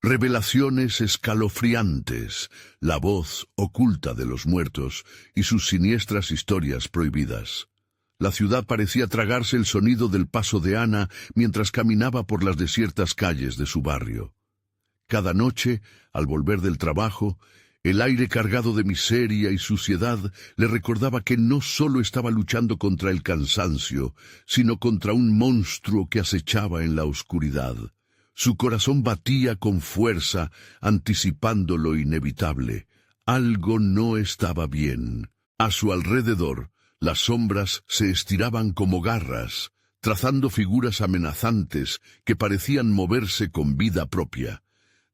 Revelaciones escalofriantes, la voz oculta de los muertos y sus siniestras historias prohibidas. La ciudad parecía tragarse el sonido del paso de Ana mientras caminaba por las desiertas calles de su barrio. Cada noche, al volver del trabajo, el aire cargado de miseria y suciedad le recordaba que no solo estaba luchando contra el cansancio, sino contra un monstruo que acechaba en la oscuridad. Su corazón batía con fuerza, anticipando lo inevitable. Algo no estaba bien. A su alrededor, las sombras se estiraban como garras, trazando figuras amenazantes que parecían moverse con vida propia.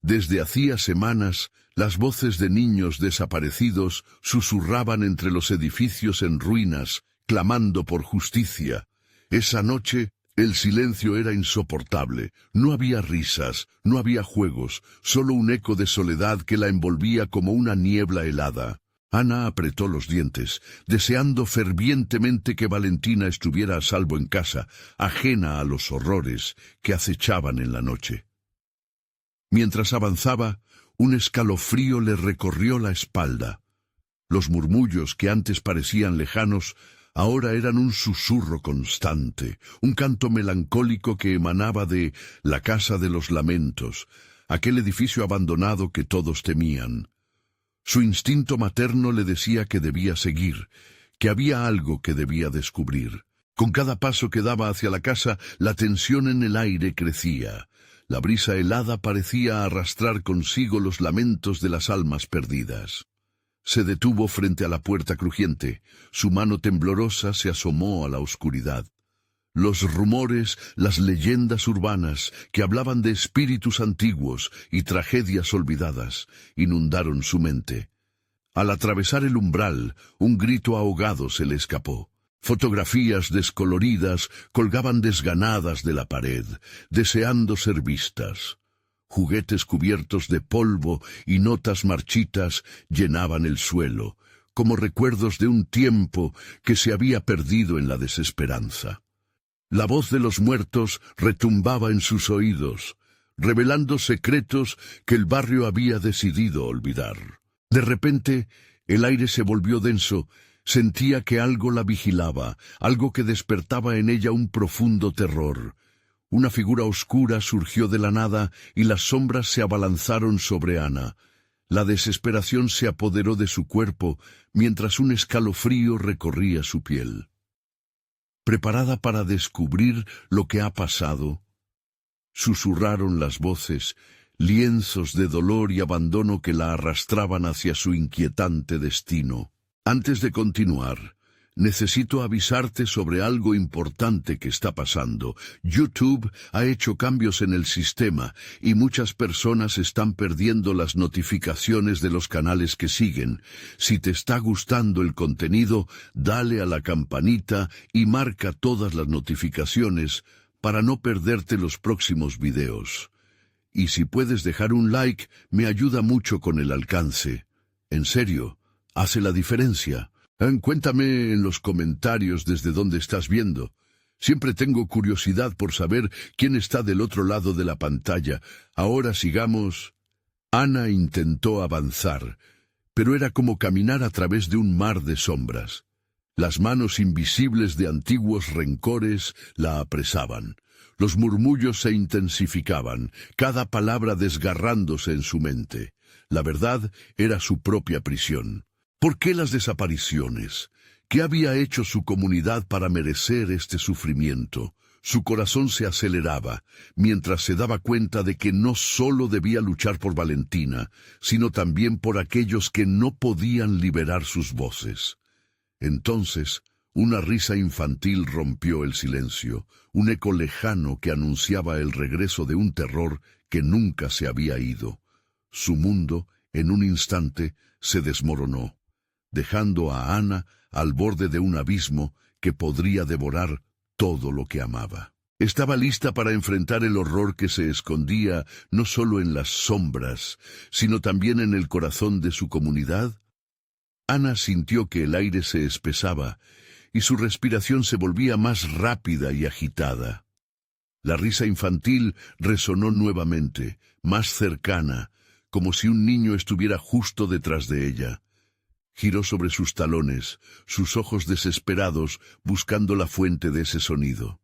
Desde hacía semanas, las voces de niños desaparecidos susurraban entre los edificios en ruinas, clamando por justicia. Esa noche, el silencio era insoportable. No había risas, no había juegos, solo un eco de soledad que la envolvía como una niebla helada. Ana apretó los dientes, deseando fervientemente que Valentina estuviera a salvo en casa, ajena a los horrores que acechaban en la noche. Mientras avanzaba, un escalofrío le recorrió la espalda. Los murmullos que antes parecían lejanos, ahora eran un susurro constante, un canto melancólico que emanaba de la Casa de los Lamentos, aquel edificio abandonado que todos temían. Su instinto materno le decía que debía seguir, que había algo que debía descubrir. Con cada paso que daba hacia la casa, la tensión en el aire crecía. La brisa helada parecía arrastrar consigo los lamentos de las almas perdidas. Se detuvo frente a la puerta crujiente. Su mano temblorosa se asomó a la oscuridad. Los rumores, las leyendas urbanas que hablaban de espíritus antiguos y tragedias olvidadas, inundaron su mente. Al atravesar el umbral, un grito ahogado se le escapó. Fotografías descoloridas colgaban desganadas de la pared, deseando ser vistas. Juguetes cubiertos de polvo y notas marchitas llenaban el suelo, como recuerdos de un tiempo que se había perdido en la desesperanza. La voz de los muertos retumbaba en sus oídos, revelando secretos que el barrio había decidido olvidar. De repente, el aire se volvió denso. Sentía que algo la vigilaba, algo que despertaba en ella un profundo terror. Una figura oscura surgió de la nada y las sombras se abalanzaron sobre Ana. La desesperación se apoderó de su cuerpo mientras un escalofrío recorría su piel. Preparada para descubrir lo que ha pasado, susurraron las voces, lienzos de dolor y abandono que la arrastraban hacia su inquietante destino. Antes de continuar, necesito avisarte sobre algo importante que está pasando. YouTube ha hecho cambios en el sistema y muchas personas están perdiendo las notificaciones de los canales que siguen. Si te está gustando el contenido, dale a la campanita y marca todas las notificaciones para no perderte los próximos videos. Y si puedes dejar un like, me ayuda mucho con el alcance. En serio, hace la diferencia. Cuéntame en los comentarios desde dónde estás viendo. Siempre tengo curiosidad por saber quién está del otro lado de la pantalla. Ahora sigamos. Ana intentó avanzar, pero era como caminar a través de un mar de sombras. Las manos invisibles de antiguos rencores la apresaban. Los murmullos se intensificaban, cada palabra desgarrándose en su mente. La verdad era su propia prisión. ¿Por qué las desapariciones? ¿Qué había hecho su comunidad para merecer este sufrimiento? Su corazón se aceleraba, mientras se daba cuenta de que no solo debía luchar por Valentina, sino también por aquellos que no podían liberar sus voces. Entonces, una risa infantil rompió el silencio, un eco lejano que anunciaba el regreso de un terror que nunca se había ido. Su mundo, en un instante, se desmoronó, dejando a Ana al borde de un abismo que podría devorar todo lo que amaba. Estaba lista para enfrentar el horror que se escondía no solo en las sombras, sino también en el corazón de su comunidad. Ana sintió que el aire se espesaba y su respiración se volvía más rápida y agitada. La risa infantil resonó nuevamente, más cercana, como si un niño estuviera justo detrás de ella. Giró sobre sus talones, sus ojos desesperados, buscando la fuente de ese sonido.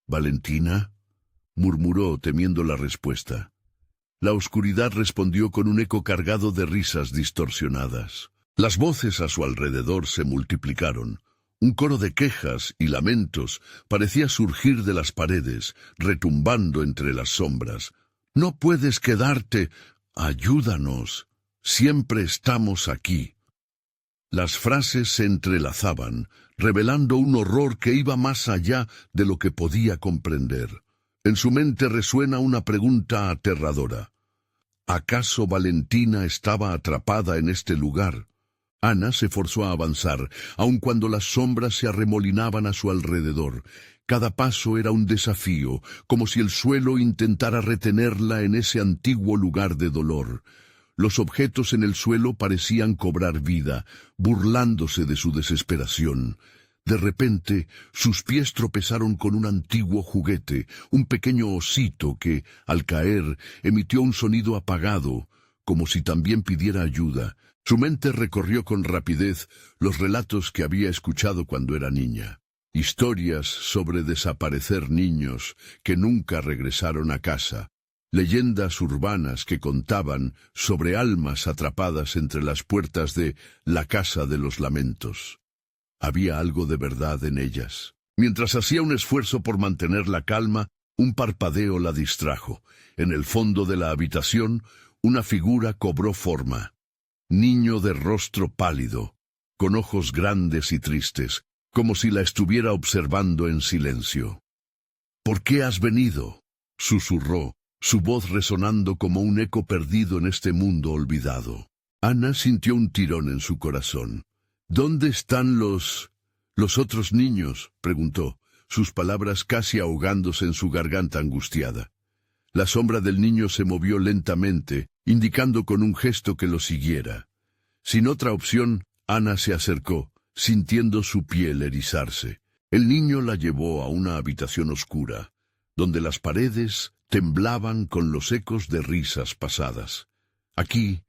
—¿Valentina? —murmuró, temiendo la respuesta. La oscuridad respondió con un eco cargado de risas distorsionadas. Las voces a su alrededor se multiplicaron. Un coro de quejas y lamentos parecía surgir de las paredes, retumbando entre las sombras. —¡No puedes quedarte! ¡Ayúdanos! ¡Siempre estamos aquí! Las frases se entrelazaban, revelando un horror que iba más allá de lo que podía comprender. En su mente resuena una pregunta aterradora. ¿Acaso Valentina estaba atrapada en este lugar? Ana se forzó a avanzar, aun cuando las sombras se arremolinaban a su alrededor. Cada paso era un desafío, como si el suelo intentara retenerla en ese antiguo lugar de dolor. Los objetos en el suelo parecían cobrar vida, burlándose de su desesperación. De repente, sus pies tropezaron con un antiguo juguete, un pequeño osito que, al caer, emitió un sonido apagado, como si también pidiera ayuda. Su mente recorrió con rapidez los relatos que había escuchado cuando era niña. Historias sobre desaparecer niños que nunca regresaron a casa. Leyendas urbanas que contaban sobre almas atrapadas entre las puertas de la Casa de los Lamentos. Había algo de verdad en ellas. Mientras hacía un esfuerzo por mantener la calma, un parpadeo la distrajo. En el fondo de la habitación, una figura cobró forma. Niño de rostro pálido, con ojos grandes y tristes, como si la estuviera observando en silencio. —¿Por qué has venido? —susurró, su voz resonando como un eco perdido en este mundo olvidado. Ana sintió un tirón en su corazón. —¿Dónde están los otros niños? —preguntó, sus palabras casi ahogándose en su garganta angustiada. La sombra del niño se movió lentamente, indicando con un gesto que lo siguiera. Sin otra opción, Ana se acercó, sintiendo su piel erizarse. El niño la llevó a una habitación oscura, donde las paredes temblaban con los ecos de risas pasadas. Aquí,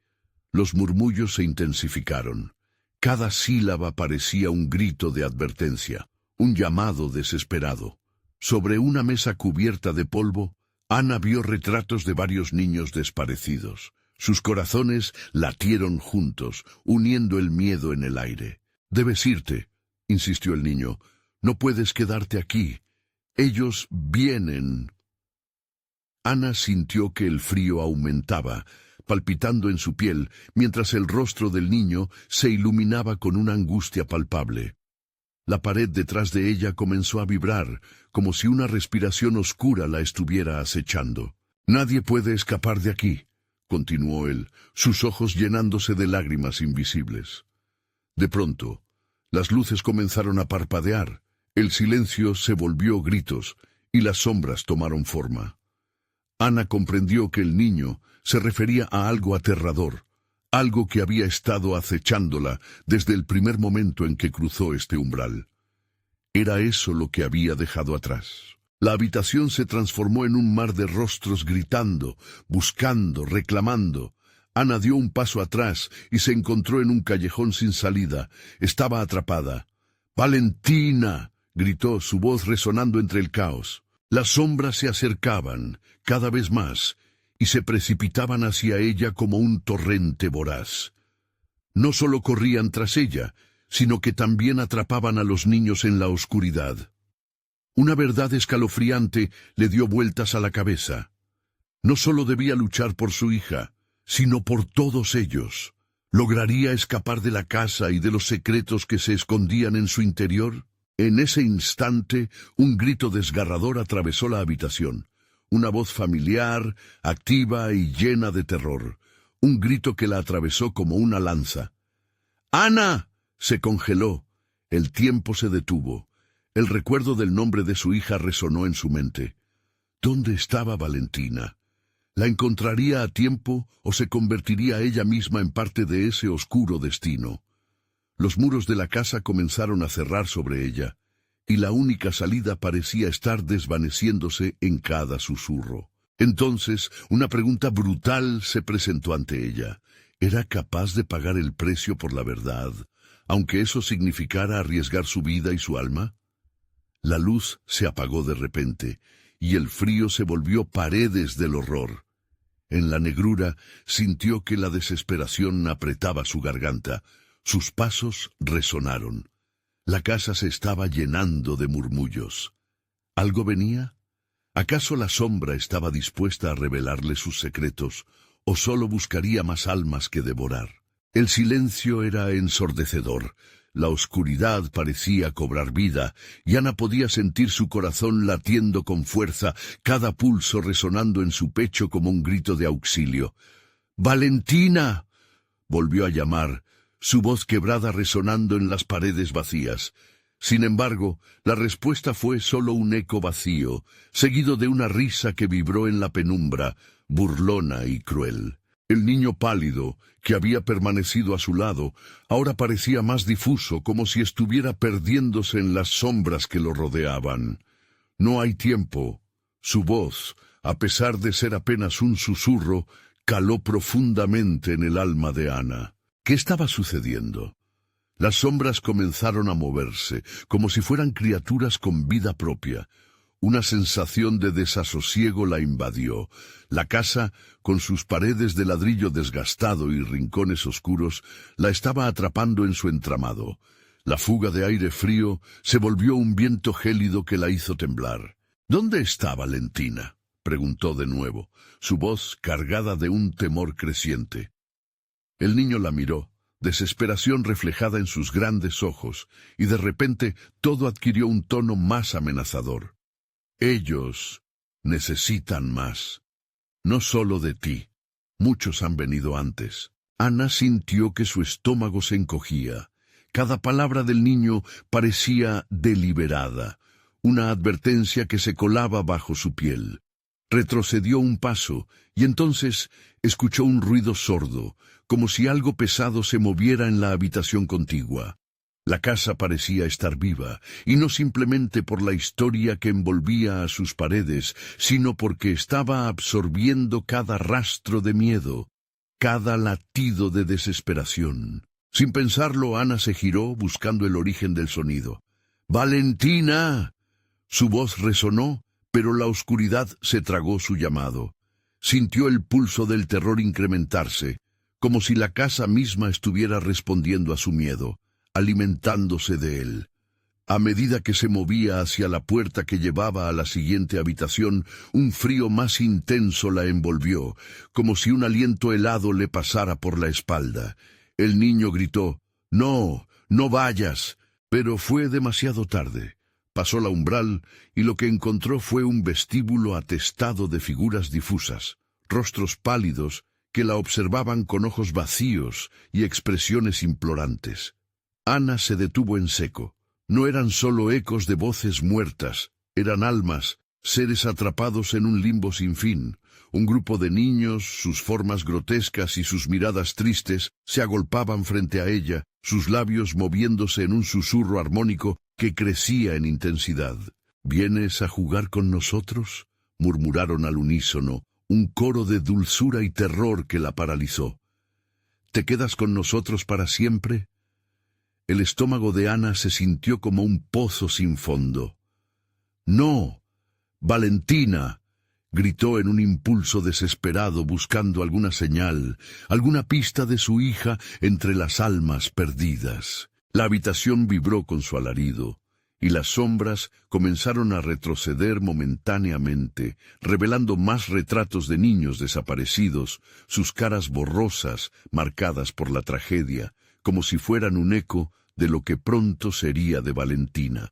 los murmullos se intensificaron. Cada sílaba parecía un grito de advertencia, un llamado desesperado. Sobre una mesa cubierta de polvo, Ana vio retratos de varios niños desparecidos. Sus corazones latieron juntos, uniendo el miedo en el aire. —Debes irte —insistió el niño—. No puedes quedarte aquí. Ellos vienen. Ana sintió que el frío aumentaba, palpitando en su piel, mientras el rostro del niño se iluminaba con una angustia palpable. La pared detrás de ella comenzó a vibrar, como si una respiración oscura la estuviera acechando. —Nadie puede escapar de aquí —continuó él, sus ojos llenándose de lágrimas invisibles. De pronto, las luces comenzaron a parpadear, el silencio se volvió gritos, y las sombras tomaron forma. Ana comprendió que el niño se refería a algo aterrador, algo que había estado acechándola desde el primer momento en que cruzó este umbral. Era eso lo que había dejado atrás. La habitación se transformó en un mar de rostros gritando, buscando, reclamando. Ana dio un paso atrás y se encontró en un callejón sin salida. Estaba atrapada. —¡Valentina! —gritó, su voz resonando entre el caos. Las sombras se acercaban, cada vez más, y se precipitaban hacia ella como un torrente voraz. No solo corrían tras ella, sino que también atrapaban a los niños en la oscuridad. Una verdad escalofriante le dio vueltas a la cabeza. No solo debía luchar por su hija, sino por todos ellos. ¿Lograría escapar de la casa y de los secretos que se escondían en su interior? En ese instante, un grito desgarrador atravesó la habitación. Una voz familiar, activa y llena de terror. Un grito que la atravesó como una lanza. ¡Ana! Se congeló. El tiempo se detuvo. El recuerdo del nombre de su hija resonó en su mente. ¿Dónde estaba Valentina? ¿La encontraría a tiempo o se convertiría ella misma en parte de ese oscuro destino? Los muros de la casa comenzaron a cerrar sobre ella, y la única salida parecía estar desvaneciéndose en cada susurro. Entonces, una pregunta brutal se presentó ante ella. ¿Era capaz de pagar el precio por la verdad, aunque eso significara arriesgar su vida y su alma? La luz se apagó de repente, y el frío se volvió paredes del horror. En la negrura sintió que la desesperación apretaba su garganta. Sus pasos resonaron. La casa se estaba llenando de murmullos. ¿Algo venía? ¿Acaso la sombra estaba dispuesta a revelarle sus secretos, o solo buscaría más almas que devorar? El silencio era ensordecedor. La oscuridad parecía cobrar vida, y Ana podía sentir su corazón latiendo con fuerza, cada pulso resonando en su pecho como un grito de auxilio. ¡Valentina!, volvió a llamar, su voz quebrada resonando en las paredes vacías. Sin embargo, la respuesta fue solo un eco vacío, seguido de una risa que vibró en la penumbra, burlona y cruel. El niño pálido, que había permanecido a su lado, ahora parecía más difuso, como si estuviera perdiéndose en las sombras que lo rodeaban. «No hay tiempo». Su voz, a pesar de ser apenas un susurro, caló profundamente en el alma de Ana. ¿Qué estaba sucediendo? Las sombras comenzaron a moverse, como si fueran criaturas con vida propia. Una sensación de desasosiego la invadió. La casa, con sus paredes de ladrillo desgastado y rincones oscuros, la estaba atrapando en su entramado. La fuga de aire frío se volvió un viento gélido que la hizo temblar. «¿Dónde está Valentina?», preguntó de nuevo, su voz cargada de un temor creciente. El niño la miró, desesperación reflejada en sus grandes ojos, y de repente todo adquirió un tono más amenazador. «Ellos necesitan más. No solo de ti. Muchos han venido antes». Ana sintió que su estómago se encogía. Cada palabra del niño parecía deliberada, una advertencia que se colaba bajo su piel. Retrocedió un paso, y entonces escuchó un ruido sordo, como si algo pesado se moviera en la habitación contigua. La casa parecía estar viva, y no simplemente por la historia que envolvía a sus paredes, sino porque estaba absorbiendo cada rastro de miedo, cada latido de desesperación. Sin pensarlo, Ana se giró buscando el origen del sonido. «¡Valentina!». Su voz resonó, pero la oscuridad se tragó su llamado. Sintió el pulso del terror incrementarse, como si la casa misma estuviera respondiendo a su miedo, alimentándose de él. A medida que se movía hacia la puerta que llevaba a la siguiente habitación, un frío más intenso la envolvió, como si un aliento helado le pasara por la espalda. El niño gritó: «¡No, no vayas!», pero fue demasiado tarde. Pasó la umbral y lo que encontró fue un vestíbulo atestado de figuras difusas, rostros pálidos que la observaban con ojos vacíos y expresiones implorantes. Ana se detuvo en seco. No eran solo ecos de voces muertas, eran almas, seres atrapados en un limbo sin fin. Un grupo de niños, sus formas grotescas y sus miradas tristes, se agolpaban frente a ella, sus labios moviéndose en un susurro armónico que crecía en intensidad. «¿Vienes a jugar con nosotros?», murmuraron al unísono, un coro de dulzura y terror que la paralizó. «¿Te quedas con nosotros para siempre?». El estómago de Ana se sintió como un pozo sin fondo. «¡No! ¡Valentina!», gritó en un impulso desesperado buscando alguna señal, alguna pista de su hija entre las almas perdidas. La habitación vibró con su alarido, y las sombras comenzaron a retroceder momentáneamente, revelando más retratos de niños desaparecidos, sus caras borrosas, marcadas por la tragedia, como si fueran un eco de lo que pronto sería de Valentina.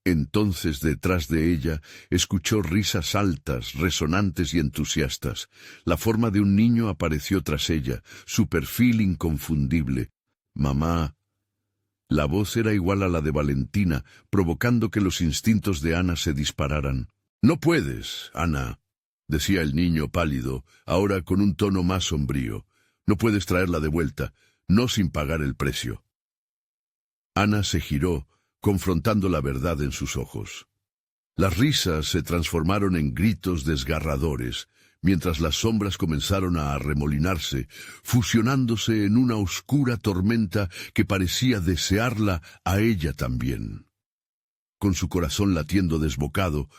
Entonces, detrás de ella, escuchó risas altas, resonantes y entusiastas. La forma de un niño apareció tras ella, su perfil inconfundible. «Mamá». La voz era igual a la de Valentina, provocando que los instintos de Ana se dispararan. «No puedes, Ana», decía el niño pálido, ahora con un tono más sombrío. «No puedes traerla de vuelta, no sin pagar el precio». Ana se giró, confrontando la verdad en sus ojos. Las risas se transformaron en gritos desgarradores, mientras las sombras comenzaron a arremolinarse, fusionándose en una oscura tormenta que parecía desearla a ella también. Con su corazón latiendo desbocado,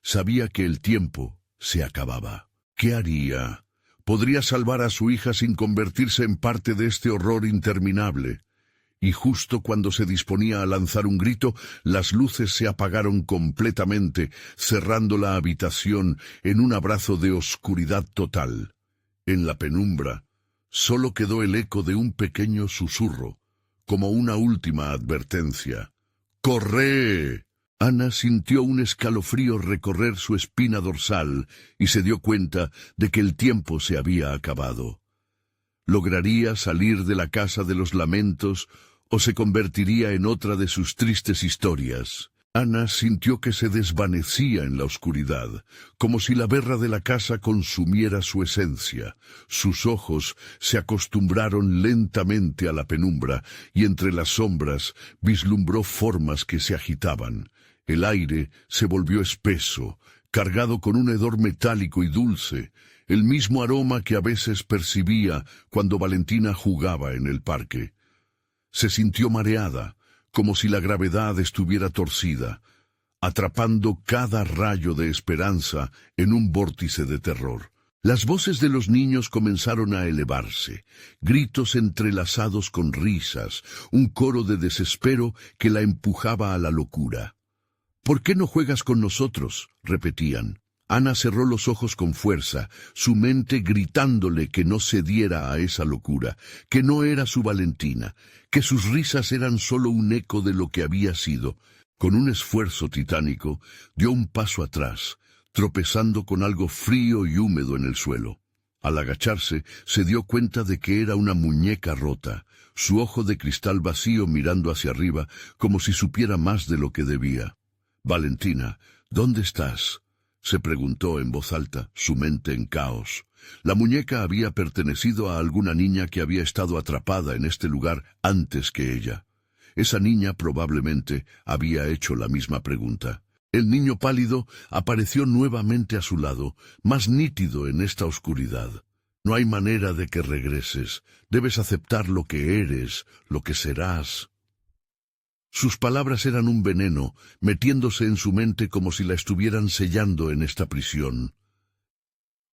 sabía que el tiempo se acababa. ¿Qué haría? Podría salvar a su hija sin convertirse en parte de este horror interminable. Y justo cuando se disponía a lanzar un grito, las luces se apagaron completamente, cerrando la habitación en un abrazo de oscuridad total. En la penumbra, solo quedó el eco de un pequeño susurro, como una última advertencia. ¡Corre! Ana sintió un escalofrío recorrer su espina dorsal y se dio cuenta de que el tiempo se había acabado. ¿Lograría salir de la casa de los lamentos o se convertiría en otra de sus tristes historias? Ana sintió que se desvanecía en la oscuridad, como si la verra de la casa consumiera su esencia. Sus ojos se acostumbraron lentamente a la penumbra y entre las sombras vislumbró formas que se agitaban. El aire se volvió espeso, cargado con un hedor metálico y dulce, el mismo aroma que a veces percibía cuando Valentina jugaba en el parque. Se sintió mareada, como si la gravedad estuviera torcida, atrapando cada rayo de esperanza en un vórtice de terror. Las voces de los niños comenzaron a elevarse, gritos entrelazados con risas, un coro de desespero que la empujaba a la locura. «¿Por qué no juegas con nosotros?», repetían. Ana cerró los ojos con fuerza, su mente gritándole que no cediera a esa locura, que no era su Valentina, que sus risas eran solo un eco de lo que había sido. Con un esfuerzo titánico, dio un paso atrás, tropezando con algo frío y húmedo en el suelo. Al agacharse, se dio cuenta de que era una muñeca rota, su ojo de cristal vacío mirando hacia arriba, como si supiera más de lo que debía. «Valentina, ¿dónde estás?», se preguntó en voz alta, su mente en caos. La muñeca había pertenecido a alguna niña que había estado atrapada en este lugar antes que ella. Esa niña probablemente había hecho la misma pregunta. El niño pálido apareció nuevamente a su lado, más nítido en esta oscuridad. «No hay manera de que regreses. Debes aceptar lo que eres, lo que serás». Sus palabras eran un veneno, metiéndose en su mente como si la estuvieran sellando en esta prisión.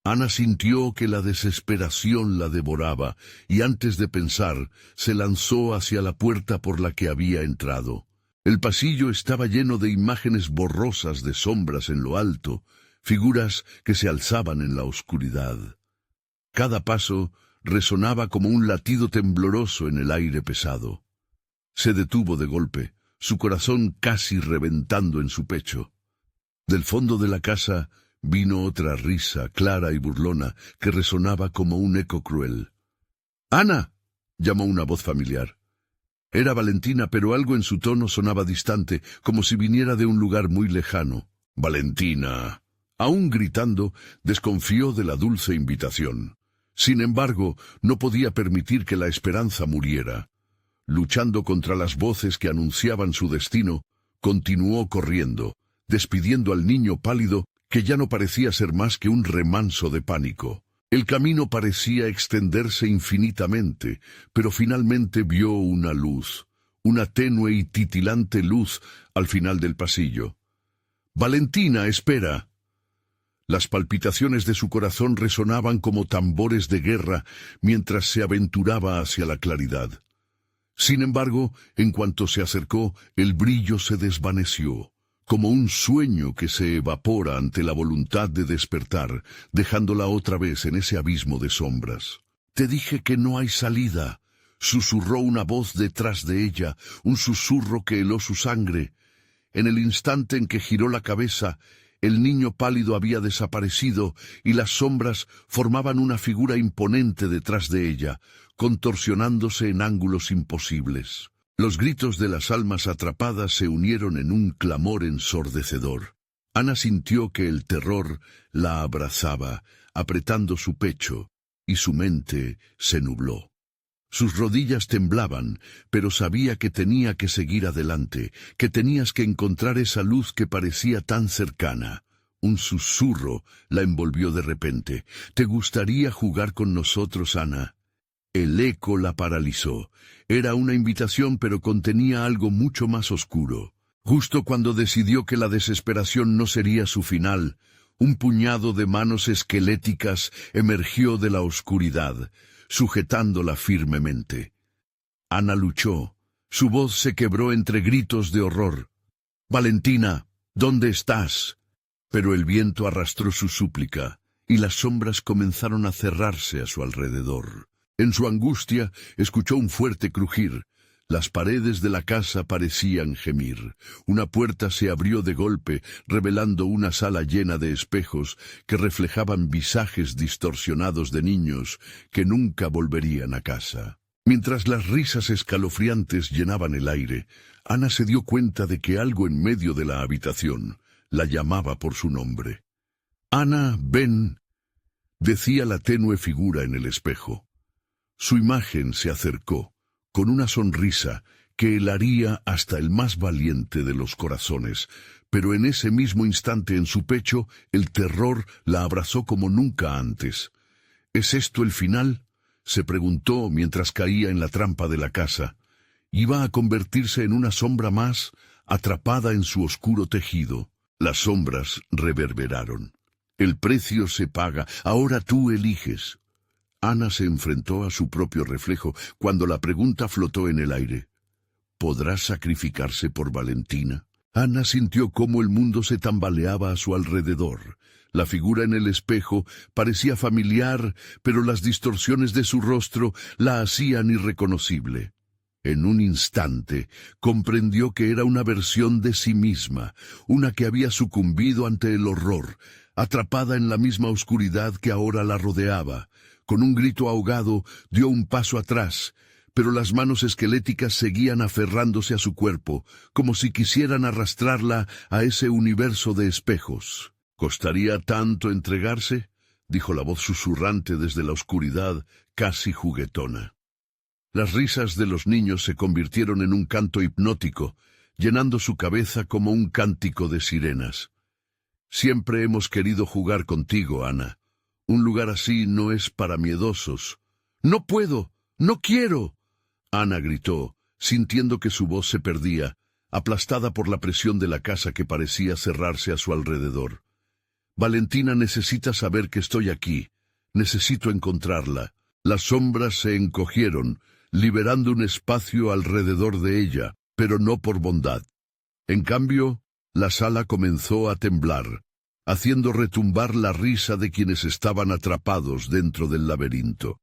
Ana sintió que la desesperación la devoraba, y antes de pensar, se lanzó hacia la puerta por la que había entrado. El pasillo estaba lleno de imágenes borrosas de sombras en lo alto, figuras que se alzaban en la oscuridad. Cada paso resonaba como un latido tembloroso en el aire pesado. Se detuvo de golpe, su corazón casi reventando en su pecho. Del fondo de la casa vino otra risa, clara y burlona, que resonaba como un eco cruel. «¡Ana!», llamó una voz familiar. Era Valentina, pero algo en su tono sonaba distante, como si viniera de un lugar muy lejano. «¡Valentina!». Aún gritando, desconfió de la dulce invitación. Sin embargo, no podía permitir que la esperanza muriera. Luchando contra las voces que anunciaban su destino, continuó corriendo, despidiendo al niño pálido que ya no parecía ser más que un remanso de pánico. El camino parecía extenderse infinitamente, pero finalmente vio una luz, una tenue y titilante luz al final del pasillo. «Valentina, espera». Las palpitaciones de su corazón resonaban como tambores de guerra mientras se aventuraba hacia la claridad. Sin embargo, en cuanto se acercó, el brillo se desvaneció, como un sueño que se evapora ante la voluntad de despertar, dejándola otra vez en ese abismo de sombras. «Te dije que no hay salida», susurró una voz detrás de ella, un susurro que heló su sangre. En el instante en que giró la cabeza, el niño pálido había desaparecido y las sombras formaban una figura imponente detrás de ella, contorsionándose en ángulos imposibles. Los gritos de las almas atrapadas se unieron en un clamor ensordecedor. Ana sintió que el terror la abrazaba, apretando su pecho, y su mente se nubló. Sus rodillas temblaban, pero sabía que tenía que seguir adelante, que tenías que encontrar esa luz que parecía tan cercana. Un susurro la envolvió de repente. «¿Te gustaría jugar con nosotros, Ana?» El eco la paralizó. Era una invitación, pero contenía algo mucho más oscuro. Justo cuando decidió que la desesperación no sería su final, un puñado de manos esqueléticas emergió de la oscuridad, sujetándola firmemente. Ana luchó. Su voz se quebró entre gritos de horror. «Valentina, ¿dónde estás?» Pero el viento arrastró su súplica, y las sombras comenzaron a cerrarse a su alrededor. En su angustia, escuchó un fuerte crujir. Las paredes de la casa parecían gemir. Una puerta se abrió de golpe, revelando una sala llena de espejos que reflejaban visajes distorsionados de niños que nunca volverían a casa. Mientras las risas escalofriantes llenaban el aire, Ana se dio cuenta de que algo en medio de la habitación la llamaba por su nombre. «Ana, ven», decía la tenue figura en el espejo. Su imagen se acercó, con una sonrisa que helaría hasta el más valiente de los corazones, pero en ese mismo instante en su pecho el terror la abrazó como nunca antes. «¿Es esto el final?», se preguntó mientras caía en la trampa de la casa. Iba a convertirse en una sombra más, atrapada en su oscuro tejido. Las sombras reverberaron. «El precio se paga, ahora tú eliges». Ana se enfrentó a su propio reflejo cuando la pregunta flotó en el aire. ¿Podrá sacrificarse por Valentina? Ana sintió cómo el mundo se tambaleaba a su alrededor. La figura en el espejo parecía familiar, pero las distorsiones de su rostro la hacían irreconocible. En un instante comprendió que era una versión de sí misma, una que había sucumbido ante el horror, atrapada en la misma oscuridad que ahora la rodeaba. Con un grito ahogado dio un paso atrás, pero las manos esqueléticas seguían aferrándose a su cuerpo, como si quisieran arrastrarla a ese universo de espejos. «¿Costaría tanto entregarse?», dijo la voz susurrante desde la oscuridad, casi juguetona. Las risas de los niños se convirtieron en un canto hipnótico, llenando su cabeza como un cántico de sirenas. «Siempre hemos querido jugar contigo, Ana. Un lugar así no es para miedosos». «No puedo, no quiero», Ana gritó, sintiendo que su voz se perdía, aplastada por la presión de la casa que parecía cerrarse a su alrededor. «Valentina necesita saber que estoy aquí. Necesito encontrarla». Las sombras se encogieron, liberando un espacio alrededor de ella, pero no por bondad. En cambio, la sala comenzó a temblar, haciendo retumbar la risa de quienes estaban atrapados dentro del laberinto.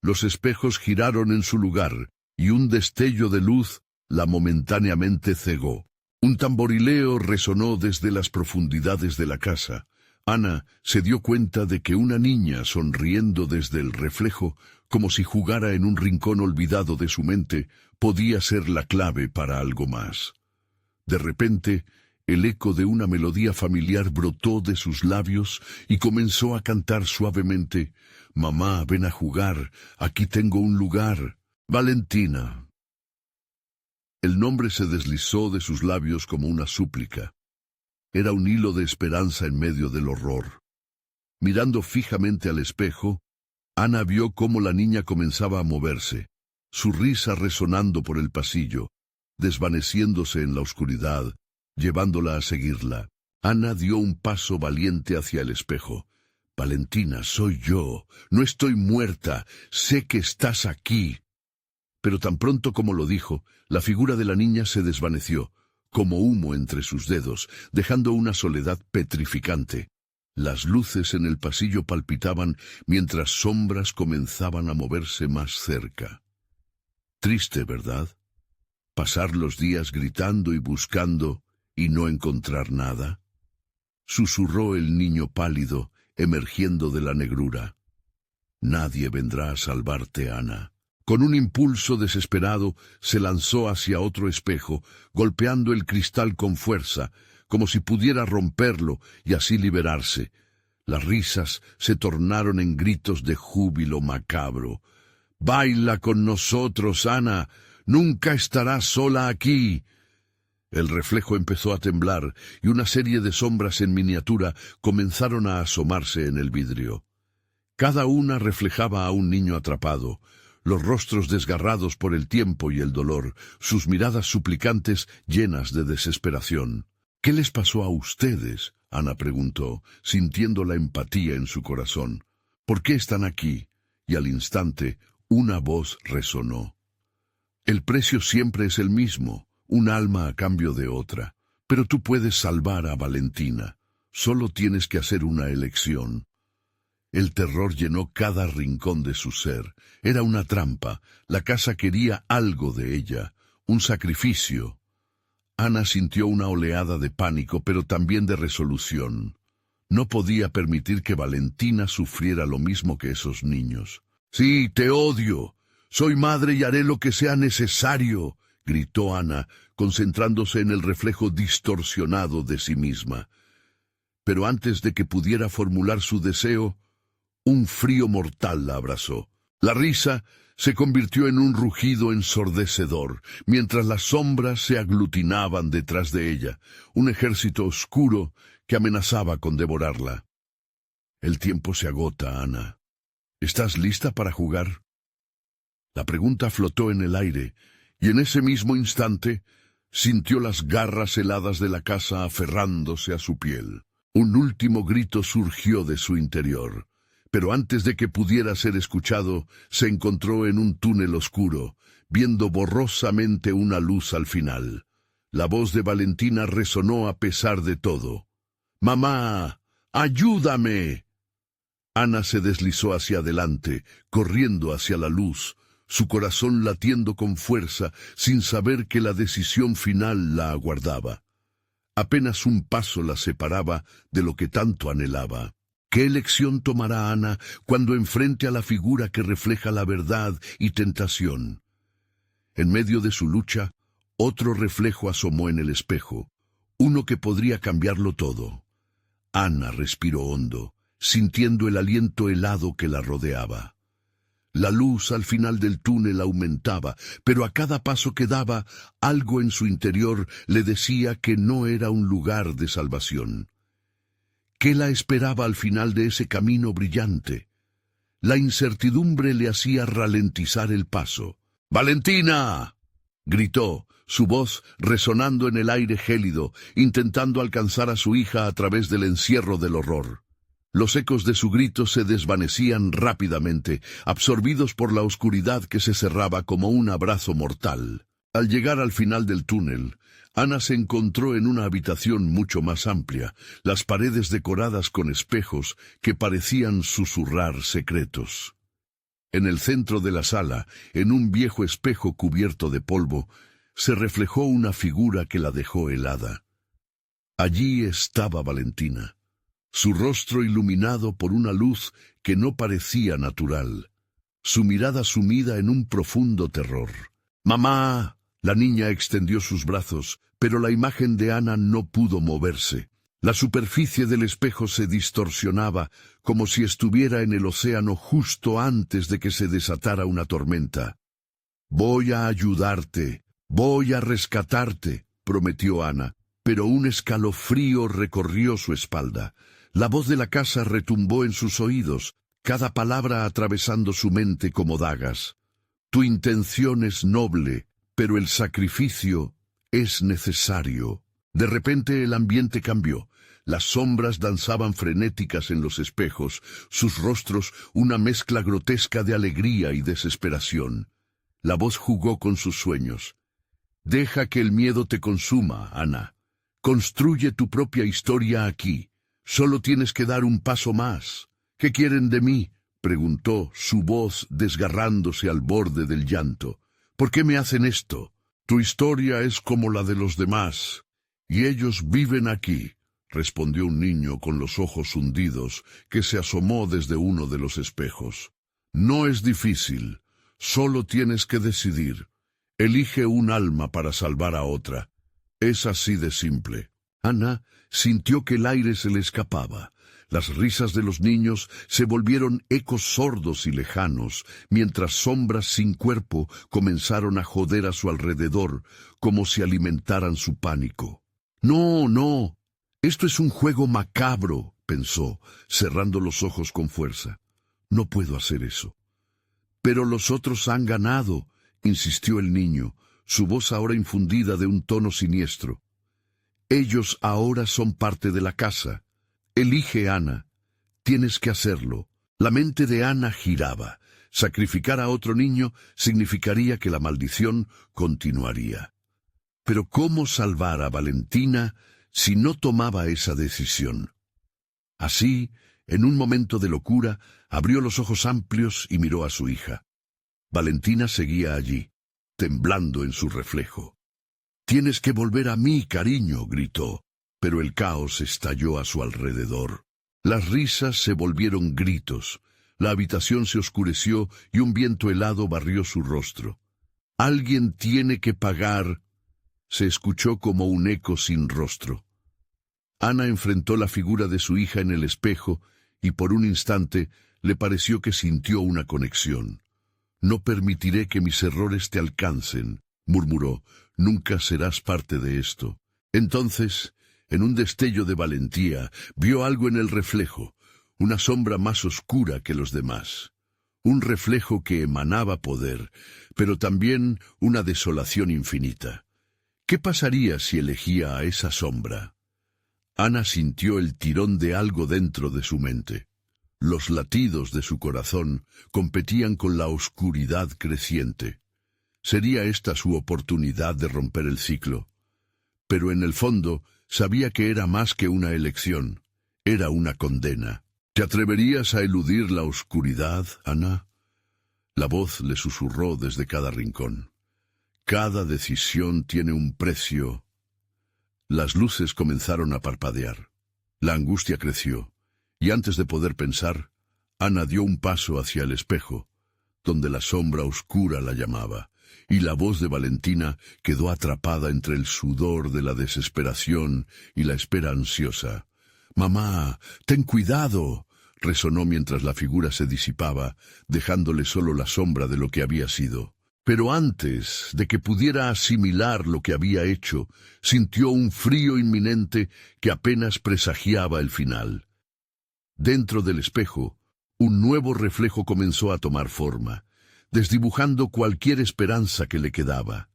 Los espejos giraron en su lugar, y un destello de luz la momentáneamente cegó. Un tamborileo resonó desde las profundidades de la casa. Ana se dio cuenta de que una niña sonriendo desde el reflejo, como si jugara en un rincón olvidado de su mente, podía ser la clave para algo más. De repente, el eco de una melodía familiar brotó de sus labios y comenzó a cantar suavemente: «Mamá, ven a jugar, aquí tengo un lugar. Valentina». El nombre se deslizó de sus labios como una súplica. Era un hilo de esperanza en medio del horror. Mirando fijamente al espejo, Ana vio cómo la niña comenzaba a moverse, su risa resonando por el pasillo, desvaneciéndose en la oscuridad, llevándola a seguirla. Ana dio un paso valiente hacia el espejo. «Valentina, soy yo. No estoy muerta. Sé que estás aquí». Pero tan pronto como lo dijo, la figura de la niña se desvaneció, como humo entre sus dedos, dejando una soledad petrificante. Las luces en el pasillo palpitaban mientras sombras comenzaban a moverse más cerca. Triste, ¿verdad? Pasar los días gritando y buscando y no encontrar nada. Susurró el niño pálido, emergiendo de la negrura. Nadie vendrá a salvarte, Ana. Con un impulso desesperado, se lanzó hacia otro espejo, golpeando el cristal con fuerza, como si pudiera romperlo y así liberarse. Las risas se tornaron en gritos de júbilo macabro. Baila con nosotros, Ana. Nunca estarás sola aquí. El reflejo empezó a temblar y una serie de sombras en miniatura comenzaron a asomarse en el vidrio. Cada una reflejaba a un niño atrapado, los rostros desgarrados por el tiempo y el dolor, sus miradas suplicantes llenas de desesperación. —¿Qué les pasó a ustedes? Ana preguntó, sintiendo la empatía en su corazón. —¿Por qué están aquí? Y al instante, una voz resonó. El precio siempre es el mismo, un alma a cambio de otra. Pero tú puedes salvar a Valentina. Solo tienes que hacer una elección. El terror llenó cada rincón de su ser. Era una trampa. La casa quería algo de ella, un sacrificio. Ana sintió una oleada de pánico, pero también de resolución. No podía permitir que Valentina sufriera lo mismo que esos niños. —Sí, te odio. Soy madre y haré lo que sea necesario —gritó Ana, concentrándose en el reflejo distorsionado de sí misma. Pero antes de que pudiera formular su deseo, un frío mortal la abrazó. La risa se convirtió en un rugido ensordecedor, mientras las sombras se aglutinaban detrás de ella, un ejército oscuro que amenazaba con devorarla. El tiempo se agota, Ana. ¿Estás lista para jugar? La pregunta flotó en el aire, y en ese mismo instante sintió las garras heladas de la casa aferrándose a su piel. Un último grito surgió de su interior. Pero antes de que pudiera ser escuchado, se encontró en un túnel oscuro, viendo borrosamente una luz al final. La voz de Valentina resonó a pesar de todo. —¡Mamá! ¡Ayúdame! Ana se deslizó hacia adelante, corriendo hacia la luz, su corazón latiendo con fuerza, sin saber que la decisión final la aguardaba. Apenas un paso la separaba de lo que tanto anhelaba. ¿Qué elección tomará Ana cuando enfrente a la figura que refleja la verdad y tentación? En medio de su lucha, otro reflejo asomó en el espejo, uno que podría cambiarlo todo. Ana respiró hondo, sintiendo el aliento helado que la rodeaba. La luz al final del túnel aumentaba, pero a cada paso que daba, algo en su interior le decía que no era un lugar de salvación. ¿Qué la esperaba al final de ese camino brillante? La incertidumbre le hacía ralentizar el paso. —¡Valentina! —gritó, su voz resonando en el aire gélido, intentando alcanzar a su hija a través del encierro del horror. Los ecos de su grito se desvanecían rápidamente, absorbidos por la oscuridad que se cerraba como un abrazo mortal. Al llegar al final del túnel, Ana se encontró en una habitación mucho más amplia, las paredes decoradas con espejos que parecían susurrar secretos. En el centro de la sala, en un viejo espejo cubierto de polvo, se reflejó una figura que la dejó helada. Allí estaba Valentina, su rostro iluminado por una luz que no parecía natural, su mirada sumida en un profundo terror. —¡Mamá! La niña extendió sus brazos, pero la imagen de Ana no pudo moverse. La superficie del espejo se distorsionaba, como si estuviera en el océano justo antes de que se desatara una tormenta. —Voy a ayudarte, voy a rescatarte —prometió Ana, pero un escalofrío recorrió su espalda. La voz de la casa retumbó en sus oídos, cada palabra atravesando su mente como dagas. —Tu intención es noble, pero el sacrificio es necesario. De repente el ambiente cambió. Las sombras danzaban frenéticas en los espejos, sus rostros una mezcla grotesca de alegría y desesperación. La voz jugó con sus sueños. —Deja que el miedo te consuma, Ana. Construye tu propia historia aquí. Solo tienes que dar un paso más. —¿Qué quieren de mí? —preguntó, su voz desgarrándose al borde del llanto. —¿Por qué me hacen esto? Tu historia es como la de los demás, y ellos viven aquí —respondió un niño con los ojos hundidos, que se asomó desde uno de los espejos. No es difícil, solo tienes que decidir. Elige un alma para salvar a otra. Es así de simple. Ana sintió que el aire se le escapaba. Las risas de los niños se volvieron ecos sordos y lejanos, mientras sombras sin cuerpo comenzaron a joder a su alrededor, como si alimentaran su pánico. «No, no, esto es un juego macabro», pensó, cerrando los ojos con fuerza. «No puedo hacer eso». «Pero los otros han ganado», insistió el niño, su voz ahora infundida de un tono siniestro. «Ellos ahora son parte de la casa. Elige, Ana. Tienes que hacerlo». La mente de Ana giraba. Sacrificar a otro niño significaría que la maldición continuaría. Pero ¿cómo salvar a Valentina si no tomaba esa decisión? Así, en un momento de locura, abrió los ojos amplios y miró a su hija. Valentina seguía allí, temblando en su reflejo. «Tienes que volver a mí, cariño», gritó, pero el caos estalló a su alrededor. Las risas se volvieron gritos, la habitación se oscureció y un viento helado barrió su rostro. «Alguien tiene que pagar», se escuchó como un eco sin rostro. Ana enfrentó la figura de su hija en el espejo y por un instante le pareció que sintió una conexión. «No permitiré que mis errores te alcancen», murmuró. «Nunca serás parte de esto». Entonces, en un destello de valentía, vio algo en el reflejo, una sombra más oscura que los demás. Un reflejo que emanaba poder, pero también una desolación infinita. ¿Qué pasaría si elegía a esa sombra? Ana sintió el tirón de algo dentro de su mente. Los latidos de su corazón competían con la oscuridad creciente. Sería esta su oportunidad de romper el ciclo. Pero en el fondo sabía que era más que una elección, era una condena. ¿Te atreverías a eludir la oscuridad, Ana? La voz le susurró desde cada rincón. Cada decisión tiene un precio. Las luces comenzaron a parpadear. La angustia creció, y antes de poder pensar, Ana dio un paso hacia el espejo, donde la sombra oscura la llamaba, y la voz de Valentina quedó atrapada entre el sudor de la desesperación y la espera ansiosa. «Mamá, ten cuidado», resonó mientras la figura se disipaba, dejándole solo la sombra de lo que había sido. Pero antes de que pudiera asimilar lo que había hecho, sintió un frío inminente que apenas presagiaba el final. Dentro del espejo, un nuevo reflejo comenzó a tomar forma, desdibujando cualquier esperanza que le quedaba.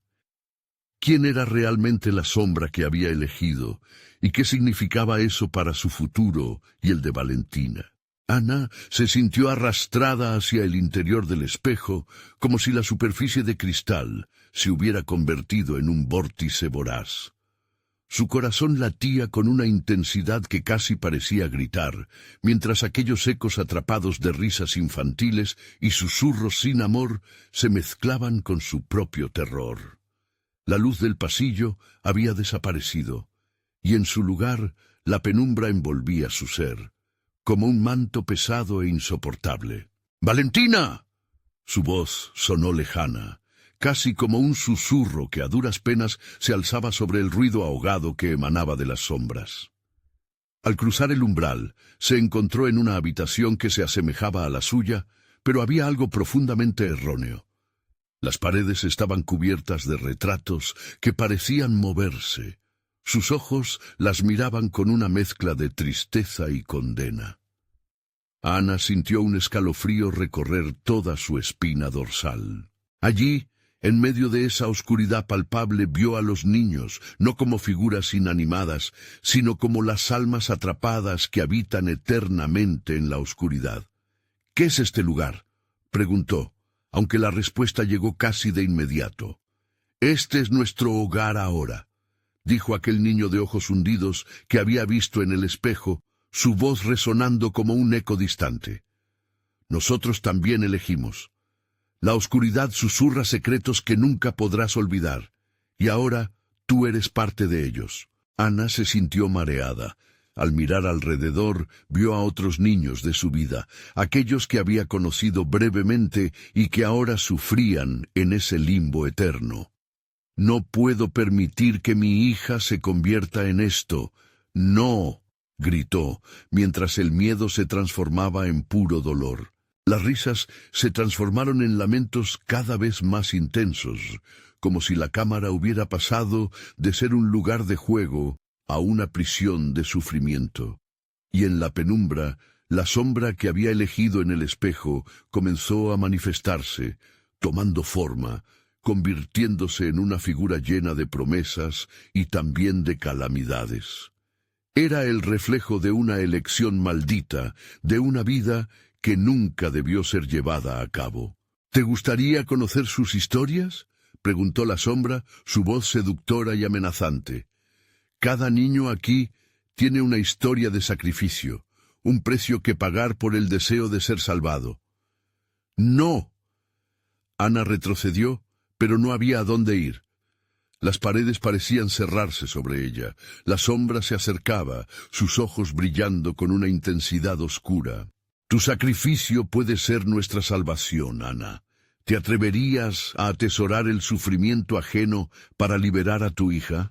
¿Quién era realmente la sombra que había elegido, y qué significaba eso para su futuro y el de Valentina? Ana se sintió arrastrada hacia el interior del espejo, como si la superficie de cristal se hubiera convertido en un vórtice voraz. Su corazón latía con una intensidad que casi parecía gritar, mientras aquellos ecos atrapados de risas infantiles y susurros sin amor se mezclaban con su propio terror. La luz del pasillo había desaparecido, y en su lugar la penumbra envolvía su ser, como un manto pesado e insoportable. «¡Valentina!». Su voz sonó lejana, casi como un susurro que a duras penas se alzaba sobre el ruido ahogado que emanaba de las sombras. Al cruzar el umbral, se encontró en una habitación que se asemejaba a la suya, pero había algo profundamente erróneo. Las paredes estaban cubiertas de retratos que parecían moverse. Sus ojos las miraban con una mezcla de tristeza y condena. Ana sintió un escalofrío recorrer toda su espina dorsal. Allí, en medio de esa oscuridad palpable, vio a los niños, no como figuras inanimadas, sino como las almas atrapadas que habitan eternamente en la oscuridad. «¿Qué es este lugar?», preguntó, aunque la respuesta llegó casi de inmediato. «Este es nuestro hogar ahora», dijo aquel niño de ojos hundidos que había visto en el espejo, su voz resonando como un eco distante. «Nosotros también elegimos. La oscuridad susurra secretos que nunca podrás olvidar, y ahora tú eres parte de ellos». Ana se sintió mareada. Al mirar alrededor, vio a otros niños de su vida, aquellos que había conocido brevemente y que ahora sufrían en ese limbo eterno. «No puedo permitir que mi hija se convierta en esto. No», gritó, mientras el miedo se transformaba en puro dolor. Las risas se transformaron en lamentos cada vez más intensos, como si la cámara hubiera pasado de ser un lugar de juego a una prisión de sufrimiento. Y en la penumbra, la sombra que había elegido en el espejo comenzó a manifestarse, tomando forma, convirtiéndose en una figura llena de promesas y también de calamidades. Era el reflejo de una elección maldita, de una vida que nunca debió ser llevada a cabo. ¿Te gustaría conocer sus historias?, preguntó la sombra, su voz seductora y amenazante. Cada niño aquí tiene una historia de sacrificio, un precio que pagar por el deseo de ser salvado. ¡No! Ana retrocedió, pero no había a dónde ir. Las paredes parecían cerrarse sobre ella, la sombra se acercaba, sus ojos brillando con una intensidad oscura. Tu sacrificio puede ser nuestra salvación, Ana. ¿Te atreverías a atesorar el sufrimiento ajeno para liberar a tu hija?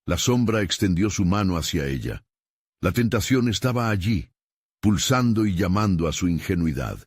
La sombra extendió su mano hacia ella. La tentación estaba allí, pulsando y llamando a su ingenuidad.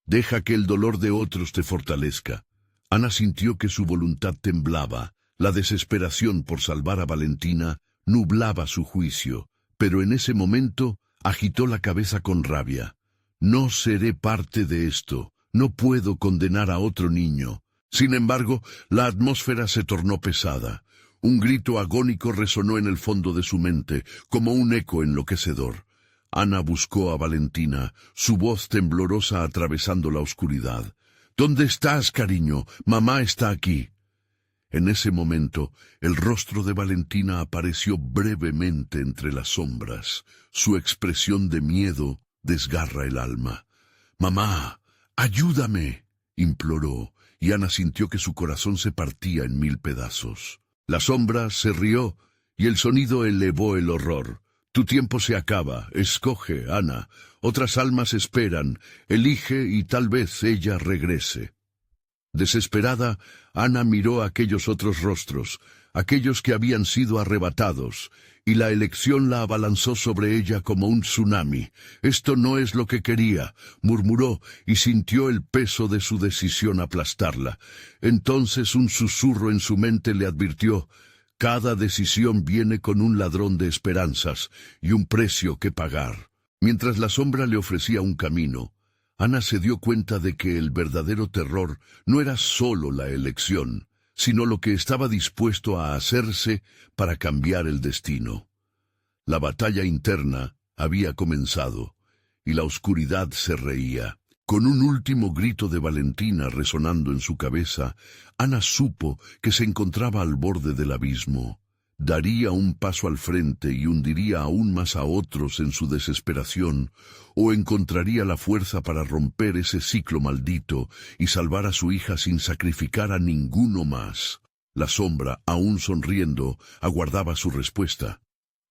Deja que el dolor de otros te fortalezca. Ana sintió que su voluntad temblaba. La desesperación por salvar a Valentina nublaba su juicio, pero en ese momento agitó la cabeza con rabia. No seré parte de esto. No puedo condenar a otro niño. Sin embargo, la atmósfera se tornó pesada. Un grito agónico resonó en el fondo de su mente, como un eco enloquecedor. Ana buscó a Valentina, su voz temblorosa atravesando la oscuridad. ¿Dónde estás, cariño? Mamá está aquí. En ese momento, el rostro de Valentina apareció brevemente entre las sombras. Su expresión de miedo desgarra el alma. «Mamá, ayúdame», imploró, y Ana sintió que su corazón se partía en 1000 pedazos. La sombra se rió, y el sonido elevó el horror. Tu tiempo se acaba. Escoge, Ana. Otras almas esperan. Elige y tal vez ella regrese. Desesperada, Ana miró aquellos otros rostros, aquellos que habían sido arrebatados, y la elección la abalanzó sobre ella como un tsunami. «Esto no es lo que quería», murmuró, y sintió el peso de su decisión aplastarla. Entonces un susurro en su mente le advirtió: «Cada decisión viene con un ladrón de esperanzas y un precio que pagar». Mientras la sombra le ofrecía un camino, Ana se dio cuenta de que el verdadero terror no era solo la elección, sino lo que estaba dispuesto a hacerse para cambiar el destino. La batalla interna había comenzado, y la oscuridad se reía. Con un último grito de Valentina resonando en su cabeza, Ana supo que se encontraba al borde del abismo. Daría un paso al frente y hundiría aún más a otros en su desesperación, o encontraría la fuerza para romper ese ciclo maldito y salvar a su hija sin sacrificar a ninguno más. La sombra, aún sonriendo, aguardaba su respuesta,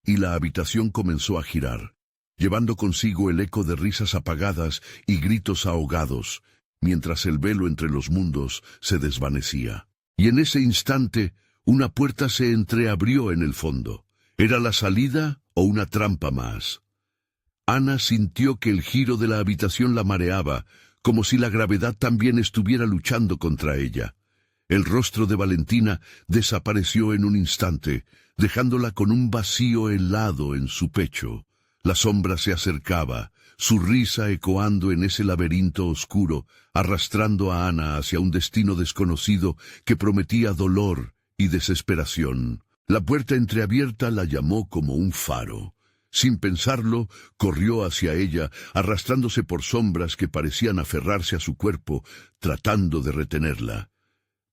y la habitación comenzó a girar, llevando consigo el eco de risas apagadas y gritos ahogados, mientras el velo entre los mundos se desvanecía. Y en ese instante, una puerta se entreabrió en el fondo. ¿Era la salida o una trampa más? Ana sintió que el giro de la habitación la mareaba, como si la gravedad también estuviera luchando contra ella. El rostro de Valentina desapareció en un instante, dejándola con un vacío helado en su pecho. La sombra se acercaba, su risa ecoando en ese laberinto oscuro, arrastrando a Ana hacia un destino desconocido que prometía dolor y desesperación. La puerta entreabierta la llamó como un faro. Sin pensarlo, corrió hacia ella, arrastrándose por sombras que parecían aferrarse a su cuerpo, tratando de retenerla.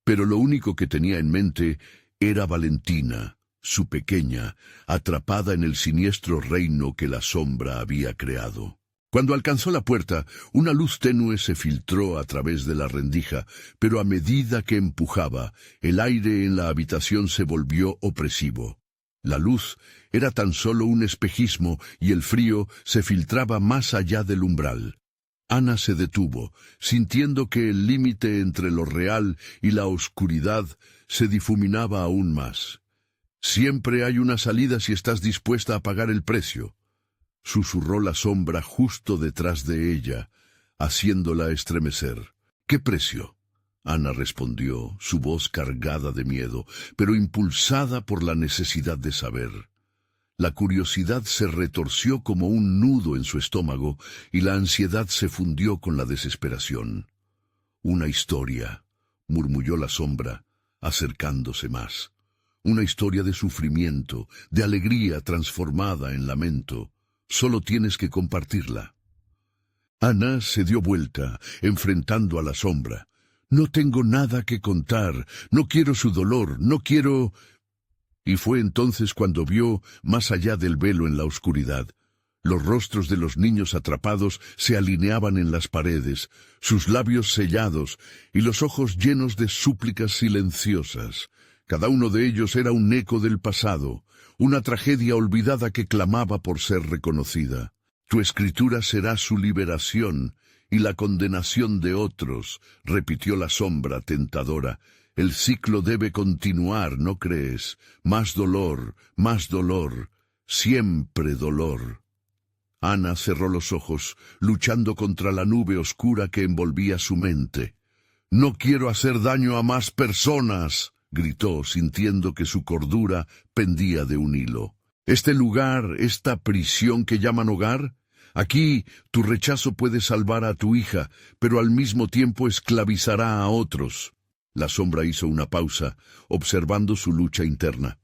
Pero lo único que tenía en mente era Valentina, su pequeña, atrapada en el siniestro reino que la sombra había creado. Cuando alcanzó la puerta, una luz tenue se filtró a través de la rendija, pero a medida que empujaba, el aire en la habitación se volvió opresivo. La luz era tan solo un espejismo y el frío se filtraba más allá del umbral. Ana se detuvo, sintiendo que el límite entre lo real y la oscuridad se difuminaba aún más. Siempre hay una salida si estás dispuesta a pagar el precio, susurró la sombra justo detrás de ella, haciéndola estremecer. ¿Qué precio? Ana respondió, su voz cargada de miedo, pero impulsada por la necesidad de saber. La curiosidad se retorció como un nudo en su estómago y la ansiedad se fundió con la desesperación. Una historia, murmulló la sombra, acercándose más. Una historia de sufrimiento, de alegría transformada en lamento. Solo tienes que compartirla. Ana se dio vuelta, enfrentando a la sombra. No tengo nada que contar, no quiero su dolor, no quiero... Y fue entonces cuando vio, más allá del velo en la oscuridad, los rostros de los niños atrapados se alineaban en las paredes, sus labios sellados y los ojos llenos de súplicas silenciosas. Cada uno de ellos era un eco del pasado, una tragedia olvidada que clamaba por ser reconocida. Tu escritura será su liberación y la condenación de otros, repitió la sombra tentadora. El ciclo debe continuar, ¿no crees? Más dolor, siempre dolor. Ana cerró los ojos, luchando contra la nube oscura que envolvía su mente. «No quiero hacer daño a más personas», gritó, sintiendo que su cordura pendía de un hilo. «Este lugar, esta prisión que llaman hogar, aquí tu rechazo puede salvar a tu hija, pero al mismo tiempo esclavizará a otros». La sombra hizo una pausa, observando su lucha interna.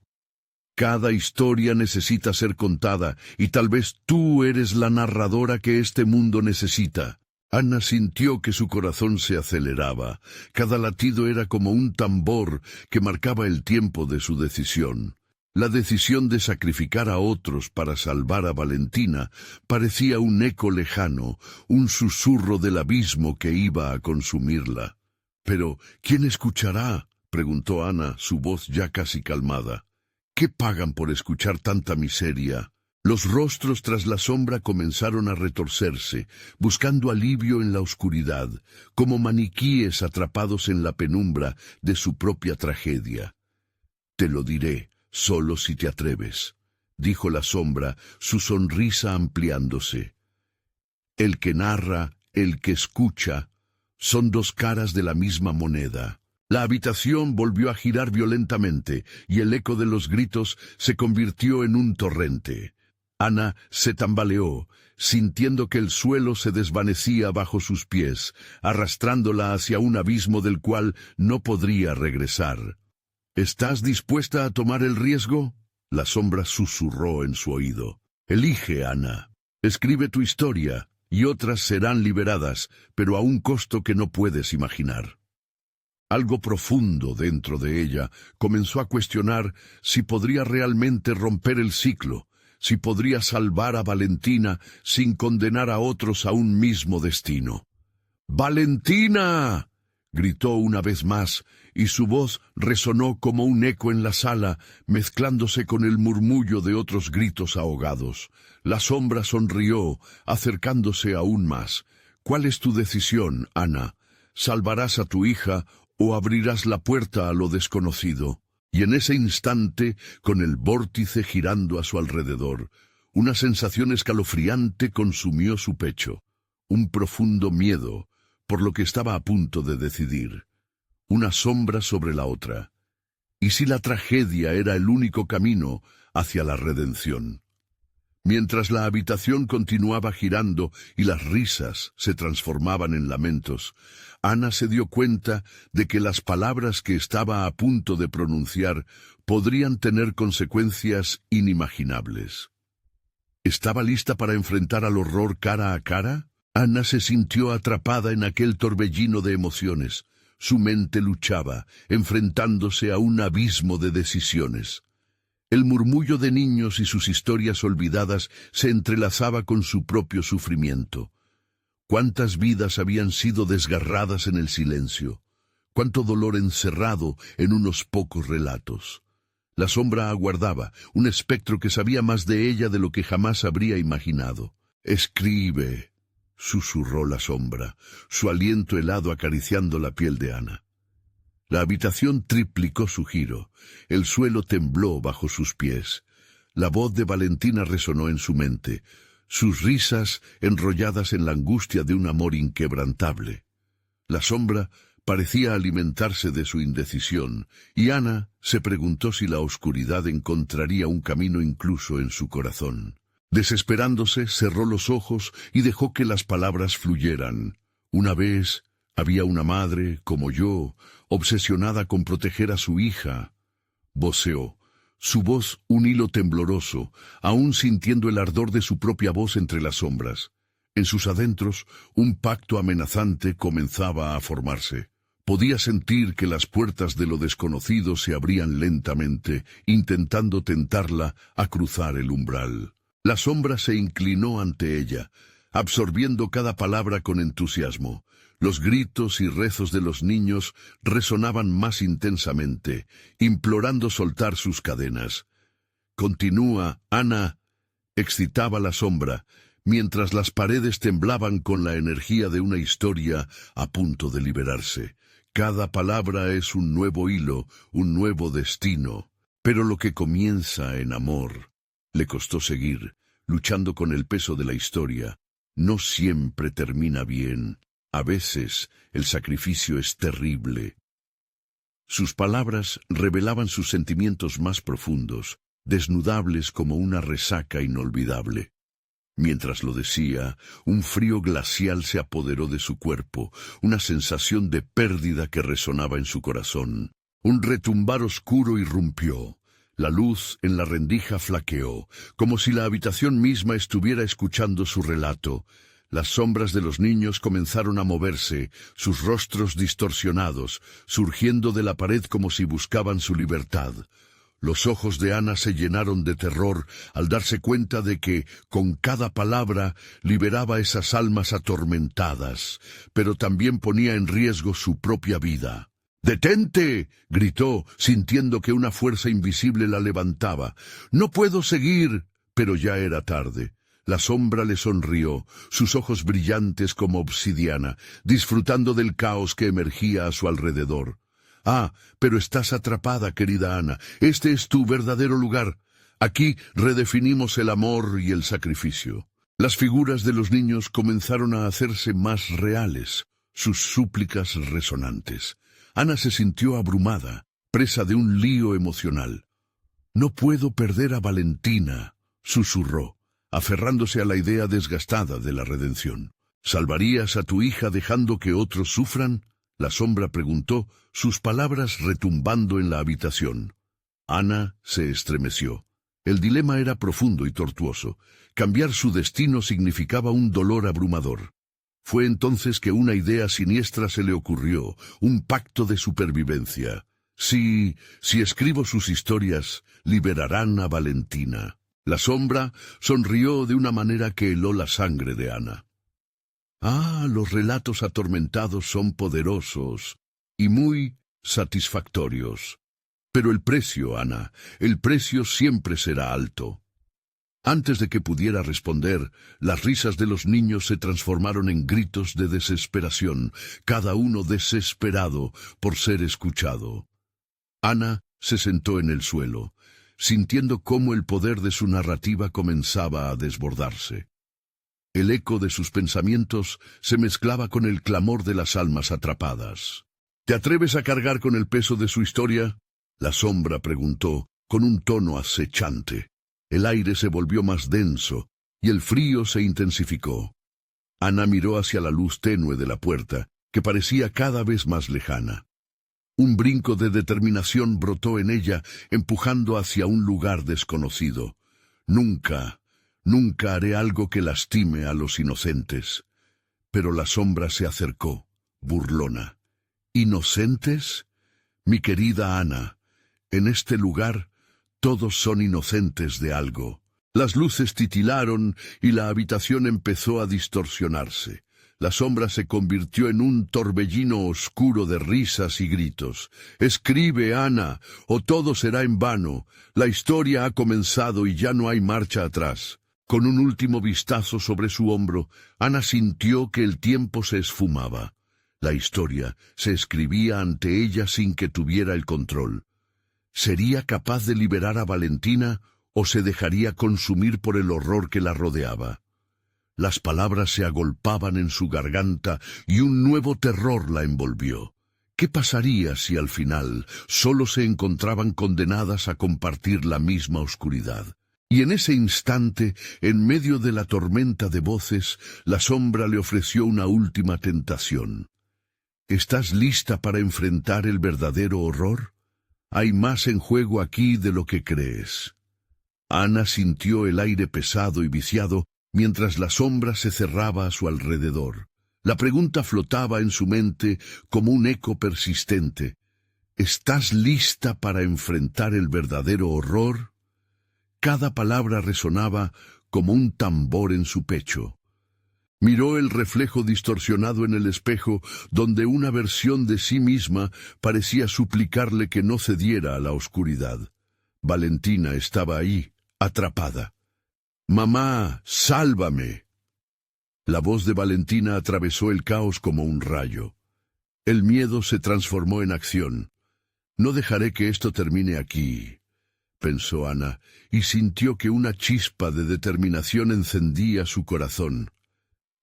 Cada historia necesita ser contada, y tal vez tú eres la narradora que este mundo necesita. Ana sintió que su corazón se aceleraba. Cada latido era como un tambor que marcaba el tiempo de su decisión. La decisión de sacrificar a otros para salvar a Valentina parecía un eco lejano, un susurro del abismo que iba a consumirla. «Pero, ¿quién escuchará?», preguntó Ana, su voz ya casi calmada. «¿Qué pagan por escuchar tanta miseria?». Los rostros tras la sombra comenzaron a retorcerse, buscando alivio en la oscuridad, como maniquíes atrapados en la penumbra de su propia tragedia. «Te lo diré, solo si te atreves», dijo la sombra, su sonrisa ampliándose. «El que narra, el que escucha, son dos caras de la misma moneda». La habitación volvió a girar violentamente, y el eco de los gritos se convirtió en un torrente. Ana se tambaleó, sintiendo que el suelo se desvanecía bajo sus pies, arrastrándola hacia un abismo del cual no podría regresar. «¿Estás dispuesta a tomar el riesgo?», la sombra susurró en su oído. «Elige, Ana. Escribe tu historia, y otras serán liberadas, pero a un costo que no puedes imaginar». Algo profundo dentro de ella comenzó a cuestionar si podría realmente romper el ciclo, si podría salvar a Valentina sin condenar a otros a un mismo destino. «¡Valentina!», gritó una vez más, y su voz resonó como un eco en la sala, mezclándose con el murmullo de otros gritos ahogados. La sombra sonrió, acercándose aún más. «¿Cuál es tu decisión, Ana? ¿Salvarás a tu hija o abrirás la puerta a lo desconocido?» Y en ese instante, con el vórtice girando a su alrededor, una sensación escalofriante consumió su pecho, un profundo miedo por lo que estaba a punto de decidir, una sombra sobre la otra. ¿Y si la tragedia era el único camino hacia la redención? Mientras la habitación continuaba girando y las risas se transformaban en lamentos, Ana se dio cuenta de que las palabras que estaba a punto de pronunciar podrían tener consecuencias inimaginables. ¿Estaba lista para enfrentar al horror cara a cara? Ana se sintió atrapada en aquel torbellino de emociones. Su mente luchaba, enfrentándose a un abismo de decisiones. El murmullo de niños y sus historias olvidadas se entrelazaba con su propio sufrimiento. ¿Cuántas vidas habían sido desgarradas en el silencio? ¿Cuánto dolor encerrado en unos pocos relatos? La sombra aguardaba, un espectro que sabía más de ella de lo que jamás habría imaginado. «Escribe», susurró la sombra, su aliento helado acariciando la piel de Ana. La habitación triplicó su giro. El suelo tembló bajo sus pies. La voz de Valentina resonó en su mente, sus risas enrolladas en la angustia de un amor inquebrantable. La sombra parecía alimentarse de su indecisión, y Ana se preguntó si la oscuridad encontraría un camino incluso en su corazón. Desesperándose, cerró los ojos y dejó que las palabras fluyeran. Una vez había una madre, como yo, obsesionada con proteger a su hija. Voceó, su voz un hilo tembloroso, aún sintiendo el ardor de su propia voz entre las sombras. En sus adentros, un pacto amenazante comenzaba a formarse. Podía sentir que las puertas de lo desconocido se abrían lentamente, intentando tentarla a cruzar el umbral. La sombra se inclinó ante ella, absorbiendo cada palabra con entusiasmo. Los gritos y rezos de los niños resonaban más intensamente, implorando soltar sus cadenas. «Continúa, Ana», excitaba la sombra, mientras las paredes temblaban con la energía de una historia a punto de liberarse. Cada palabra es un nuevo hilo, un nuevo destino. Pero lo que comienza en amor, le costó seguir, luchando con el peso de la historia, no siempre termina bien. A veces el sacrificio es terrible. Sus palabras revelaban sus sentimientos más profundos, desnudables como una resaca inolvidable. Mientras lo decía, un frío glacial se apoderó de su cuerpo, una sensación de pérdida que resonaba en su corazón. Un retumbar oscuro irrumpió. La luz en la rendija flaqueó, como si la habitación misma estuviera escuchando su relato. Las sombras de los niños comenzaron a moverse, sus rostros distorsionados, surgiendo de la pared como si buscaban su libertad. Los ojos de Ana se llenaron de terror al darse cuenta de que, con cada palabra, liberaba esas almas atormentadas, pero también ponía en riesgo su propia vida. «¡Detente!», gritó, sintiendo que una fuerza invisible la levantaba. «¡No puedo seguir!», pero ya era tarde. La sombra le sonrió, sus ojos brillantes como obsidiana, disfrutando del caos que emergía a su alrededor. «Ah, pero estás atrapada, querida Ana. Este es tu verdadero lugar. Aquí redefinimos el amor y el sacrificio». Las figuras de los niños comenzaron a hacerse más reales, sus súplicas resonantes. Ana se sintió abrumada, presa de un lío emocional. «No puedo perder a Valentina», susurró, aferrándose a la idea desgastada de la redención. «¿Salvarías a tu hija dejando que otros sufran?», la sombra preguntó, sus palabras retumbando en la habitación. Ana se estremeció. El dilema era profundo y tortuoso. Cambiar su destino significaba un dolor abrumador. Fue entonces que una idea siniestra se le ocurrió, un pacto de supervivencia. Si escribo sus historias, liberarán a Valentina». La sombra sonrió de una manera que heló la sangre de Ana. «Ah, los relatos atormentados son poderosos y muy satisfactorios. Pero el precio, Ana, el precio siempre será alto». Antes de que pudiera responder, las risas de los niños se transformaron en gritos de desesperación, cada uno desesperado por ser escuchado. Ana se sentó en el suelo, sintiendo cómo el poder de su narrativa comenzaba a desbordarse. El eco de sus pensamientos se mezclaba con el clamor de las almas atrapadas. «¿Te atreves a cargar con el peso de su historia?», la sombra preguntó, con un tono acechante. El aire se volvió más denso, y el frío se intensificó. Ana miró hacia la luz tenue de la puerta, que parecía cada vez más lejana. Un brinco de determinación brotó en ella, empujando hacia un lugar desconocido. «Nunca, nunca haré algo que lastime a los inocentes». Pero la sombra se acercó, burlona. «¿Inocentes? Mi querida Ana, en este lugar todos son inocentes de algo». Las luces titilaron y la habitación empezó a distorsionarse. La sombra se convirtió en un torbellino oscuro de risas y gritos. «Escribe, Ana, o todo será en vano. La historia ha comenzado y ya no hay marcha atrás». Con un último vistazo sobre su hombro, Ana sintió que el tiempo se esfumaba. La historia se escribía ante ella sin que tuviera el control. ¿Sería capaz de liberar a Valentina o se dejaría consumir por el horror que la rodeaba? Las palabras se agolpaban en su garganta y un nuevo terror la envolvió. ¿Qué pasaría si al final solo se encontraban condenadas a compartir la misma oscuridad? Y en ese instante, en medio de la tormenta de voces, la sombra le ofreció una última tentación. ¿Estás lista para enfrentar el verdadero horror? Hay más en juego aquí de lo que crees. Ana sintió el aire pesado y viciado mientras la sombra se cerraba a su alrededor. La pregunta flotaba en su mente como un eco persistente. ¿Estás lista para enfrentar el verdadero horror? Cada palabra resonaba como un tambor en su pecho. Miró el reflejo distorsionado en el espejo, donde una versión de sí misma parecía suplicarle que no cediera a la oscuridad. Valentina estaba ahí, atrapada. «Mamá, sálvame». La voz de Valentina atravesó el caos como un rayo. El miedo se transformó en acción. «No dejaré que esto termine aquí», pensó Ana, y sintió que una chispa de determinación encendía su corazón.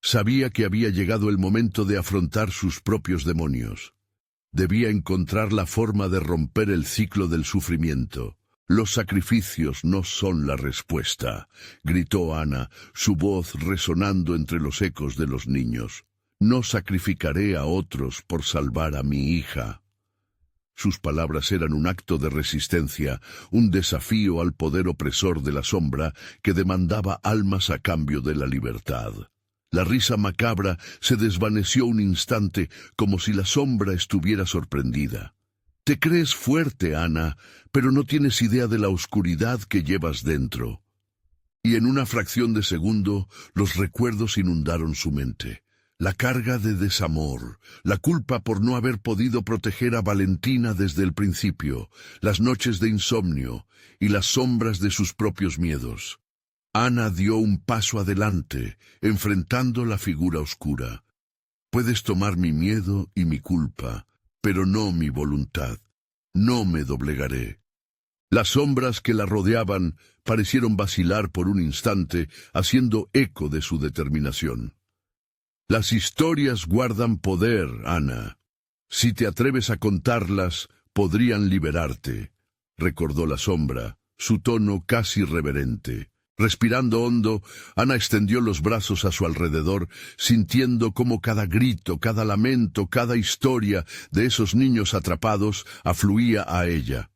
Sabía que había llegado el momento de afrontar sus propios demonios. Debía encontrar la forma de romper el ciclo del sufrimiento. «Los sacrificios no son la respuesta», gritó Ana, su voz resonando entre los ecos de los niños. «No sacrificaré a otros por salvar a mi hija». Sus palabras eran un acto de resistencia, un desafío al poder opresor de la sombra que demandaba almas a cambio de la libertad. La risa macabra se desvaneció un instante como si la sombra estuviera sorprendida. «Te crees fuerte, Ana, pero no tienes idea de la oscuridad que llevas dentro». Y en una fracción de segundo, los recuerdos inundaron su mente. La carga de desamor, la culpa por no haber podido proteger a Valentina desde el principio, las noches de insomnio y las sombras de sus propios miedos. Ana dio un paso adelante, enfrentando la figura oscura. «Puedes tomar mi miedo y mi culpa, pero no mi voluntad. No me doblegaré». Las sombras que la rodeaban parecieron vacilar por un instante, haciendo eco de su determinación. «Las historias guardan poder, Ana. Si te atreves a contarlas, podrían liberarte», recordó la sombra, su tono casi reverente. Respirando hondo, Ana extendió los brazos a su alrededor, sintiendo cómo cada grito, cada lamento, cada historia de esos niños atrapados afluía a ella.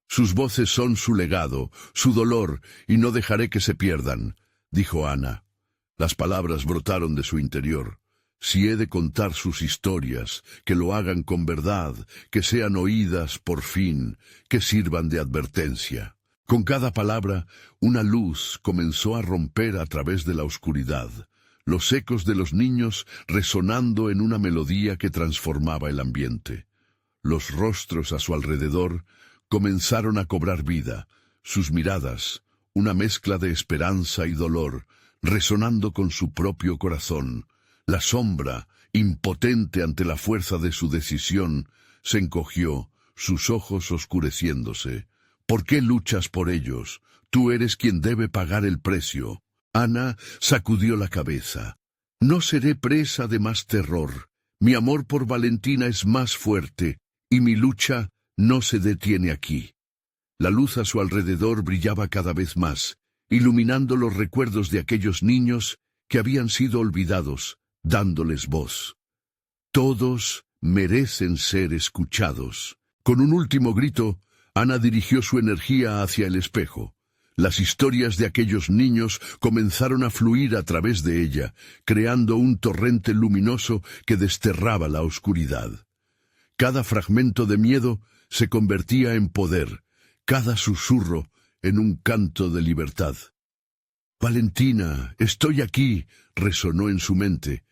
«Sus voces son su legado, su dolor, y no dejaré que se pierdan», dijo Ana. Las palabras brotaron de su interior. «Si he de contar sus historias, que lo hagan con verdad, que sean oídas por fin, que sirvan de advertencia». Con cada palabra, una luz comenzó a romper a través de la oscuridad, los ecos de los niños resonando en una melodía que transformaba el ambiente. Los rostros a su alrededor comenzaron a cobrar vida, sus miradas, una mezcla de esperanza y dolor, resonando con su propio corazón. La sombra, impotente ante la fuerza de su decisión, se encogió, sus ojos oscureciéndose. «¿Por qué luchas por ellos? Tú eres quien debe pagar el precio». Ana sacudió la cabeza. «No seré presa de más terror. Mi amor por Valentina es más fuerte, y mi lucha no se detiene aquí». La luz a su alrededor brillaba cada vez más, iluminando los recuerdos de aquellos niños que habían sido olvidados, dándoles voz. Todos merecen ser escuchados. Con un último grito, Ana dirigió su energía hacia el espejo. Las historias de aquellos niños comenzaron a fluir a través de ella, creando un torrente luminoso que desterraba la oscuridad. Cada fragmento de miedo se convertía en poder, cada susurro en un canto de libertad. «Valentina, estoy aquí», resonó en su mente.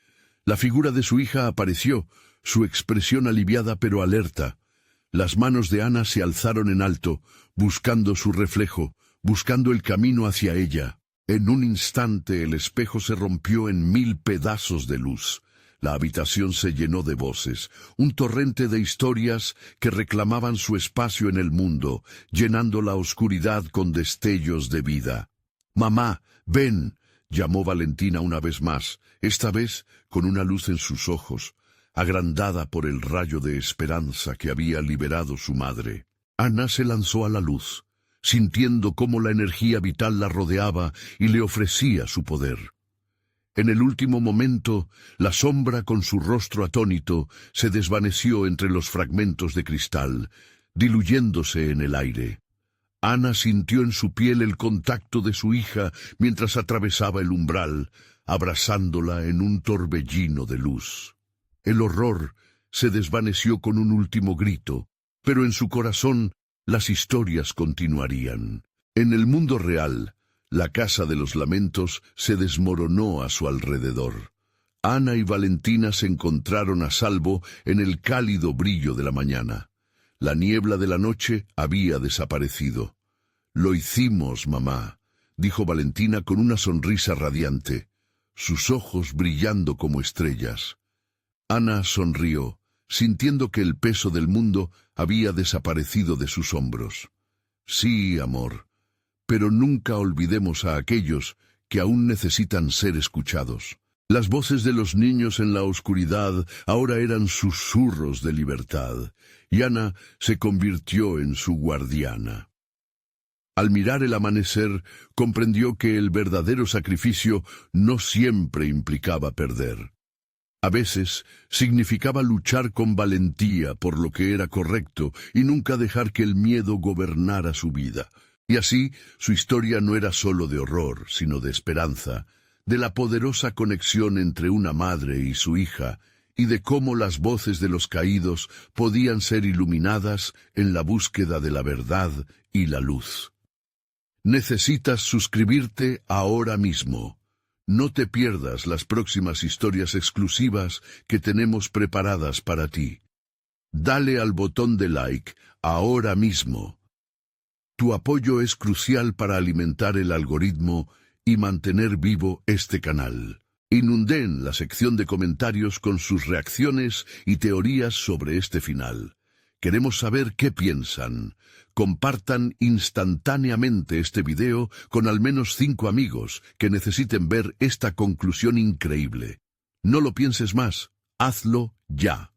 La figura de su hija apareció, su expresión aliviada pero alerta. Las manos de Ana se alzaron en alto, buscando su reflejo, buscando el camino hacia ella. En un instante el espejo se rompió en 1000 pedazos de luz. La habitación se llenó de voces, un torrente de historias que reclamaban su espacio en el mundo, llenando la oscuridad con destellos de vida. «Mamá, ven», llamó Valentina una vez más, esta vez con una luz en sus ojos, agrandada por el rayo de esperanza que había liberado su madre. Ana se lanzó a la luz, sintiendo cómo la energía vital la rodeaba y le ofrecía su poder. En el último momento, la sombra con su rostro atónito se desvaneció entre los fragmentos de cristal, diluyéndose en el aire. Ana sintió en su piel el contacto de su hija mientras atravesaba el umbral, abrazándola en un torbellino de luz. El horror se desvaneció con un último grito, pero en su corazón las historias continuarían. En el mundo real, la casa de los lamentos se desmoronó a su alrededor. Ana y Valentina se encontraron a salvo en el cálido brillo de la mañana. La niebla de la noche había desaparecido. «Lo hicimos, mamá», dijo Valentina con una sonrisa radiante, sus ojos brillando como estrellas. Ana sonrió, sintiendo que el peso del mundo había desaparecido de sus hombros. «Sí, amor, pero nunca olvidemos a aquellos que aún necesitan ser escuchados». Las voces de los niños en la oscuridad ahora eran susurros de libertad, y Ana se convirtió en su guardiana. Al mirar el amanecer, comprendió que el verdadero sacrificio no siempre implicaba perder. A veces significaba luchar con valentía por lo que era correcto y nunca dejar que el miedo gobernara su vida. Y así, su historia no era solo de horror, sino de esperanza, de la poderosa conexión entre una madre y su hija, y de cómo las voces de los caídos podían ser iluminadas en la búsqueda de la verdad y la luz. Necesitas suscribirte ahora mismo. No te pierdas las próximas historias exclusivas que tenemos preparadas para ti. Dale al botón de like ahora mismo. Tu apoyo es crucial para alimentar el algoritmo y mantener vivo este canal. Inunden la sección de comentarios con sus reacciones y teorías sobre este final. Queremos saber qué piensan. Compartan instantáneamente este video con al menos 5 amigos que necesiten ver esta conclusión increíble. No lo pienses más, hazlo ya.